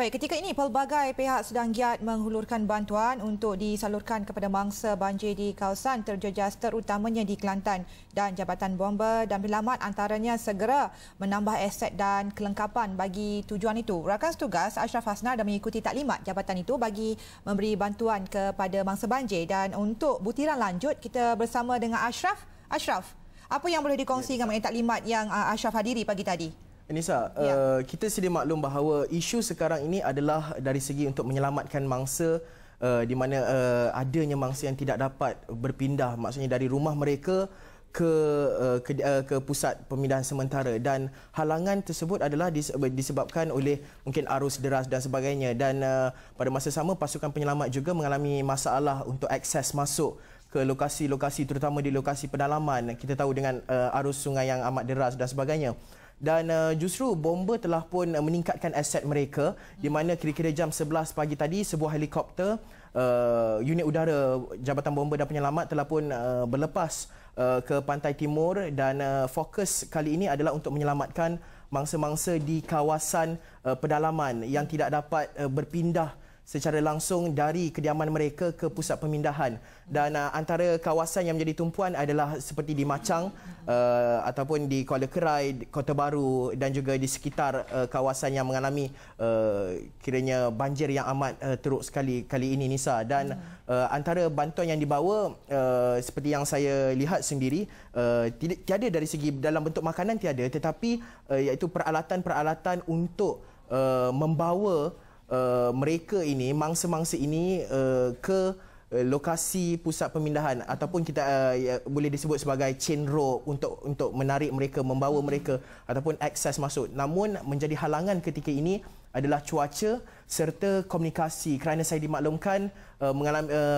Baik, ketika ini pelbagai pihak sedang giat menghulurkan bantuan untuk disalurkan kepada mangsa banjir di kawasan terjejas terutamanya di Kelantan, dan Jabatan Bomba dan Penyelamat antaranya segera menambah aset dan kelengkapan bagi tujuan itu. Rakan setugas Ashraf Hasnar dah mengikuti taklimat jabatan itu bagi memberi bantuan kepada mangsa banjir, dan untuk butiran lanjut kita bersama dengan Ashraf. Ashraf, apa yang boleh dikongsikan mengenai taklimat yang Ashraf hadiri pagi tadi? Nisa, kita sedia maklum bahawa isu sekarang ini adalah dari segi untuk menyelamatkan mangsa di mana adanya mangsa yang tidak dapat berpindah, maksudnya dari rumah mereka ke pusat pemindahan sementara, dan halangan tersebut adalah disebabkan oleh mungkin arus deras dan sebagainya, dan pada masa sama pasukan penyelamat juga mengalami masalah untuk akses masuk ke lokasi-lokasi, terutama di lokasi pedalaman. Kita tahu dengan arus sungai yang amat deras dan sebagainya. Dan justru Bomba telah pun meningkatkan aset mereka, di mana kira-kira jam 11 pagi tadi sebuah helikopter unit udara Jabatan Bomba dan Penyelamat telah pun berlepas ke pantai timur, dan fokus kali ini adalah untuk menyelamatkan mangsa-mangsa di kawasan pedalaman yang tidak dapat berpindah secara langsung dari kediaman mereka ke pusat pemindahan. Dan antara kawasan yang menjadi tumpuan adalah seperti di Machang ataupun di Kuala Kerai, Kota Baru, dan juga di sekitar kawasan yang mengalami kiranya banjir yang amat teruk sekali kali ini, Nisa. Dan antara bantuan yang dibawa seperti yang saya lihat sendiri, tiada dari segi dalam bentuk makanan tiada, tetapi iaitu peralatan-peralatan untuk membawa mereka ini, mangsa-mangsa ini ke lokasi pusat pemindahan, ataupun kita boleh disebut sebagai chain rope untuk menarik mereka, membawa mereka ataupun akses masuk. Namun menjadi halangan ketika ini adalah cuaca serta komunikasi, kerana saya dimaklumkan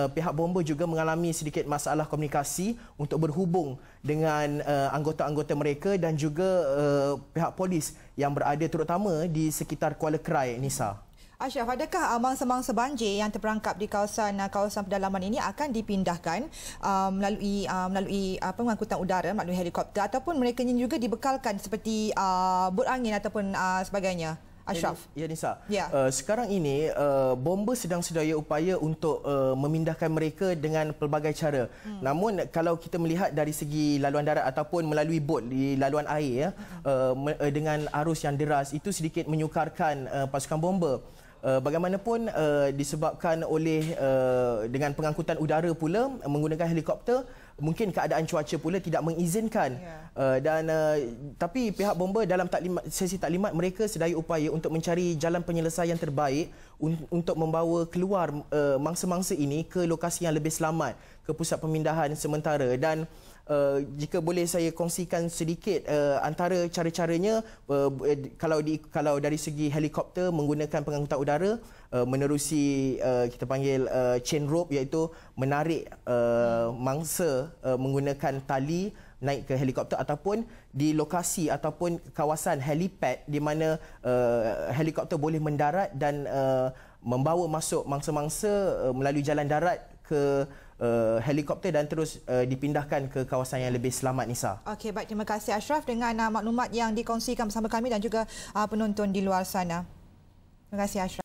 pihak Bomba juga mengalami sedikit masalah komunikasi untuk berhubung dengan anggota-anggota mereka dan juga pihak polis yang berada terutama di sekitar Kuala Kerai, Nisa. Ashraf, adakah mangsa-mangsa banjir yang terperangkap di kawasan pedalaman ini akan dipindahkan melalui pengangkutan udara, melalui helikopter, ataupun mereka juga dibekalkan seperti bot angin ataupun sebagainya? Ashraf. Ya, Nisa. Ya. Sekarang ini Bomba sedang sedaya upaya untuk memindahkan mereka dengan pelbagai cara. Namun kalau kita melihat dari segi laluan darat ataupun melalui bot di laluan air, dengan arus yang deras, itu sedikit menyukarkan pasukan Bomba. Bagaimanapun disebabkan oleh dengan pengangkutan udara pula menggunakan helikopter, mungkin keadaan cuaca pula tidak mengizinkan. Tapi pihak Bomba dalam sesi taklimat mereka sedaya upaya untuk mencari jalan penyelesaian terbaik untuk membawa keluar mangsa-mangsa ini ke lokasi yang lebih selamat, ke pusat pemindahan sementara. Dan jika boleh saya kongsikan sedikit antara cara-caranya, kalau dari segi helikopter menggunakan pengangkutan udara menerusi kita panggil chain rope, iaitu menarik mangsa menggunakan tali naik ke helikopter, ataupun di lokasi ataupun kawasan helipad di mana helikopter boleh mendarat dan membawa masuk mangsa-mangsa melalui jalan darat ke helikopter dan terus dipindahkan ke kawasan yang lebih selamat, Nisa. Okey, baik, terima kasih Ashraf dengan maklumat yang dikongsikan bersama kami dan juga penonton di luar sana. Terima kasih Ashraf.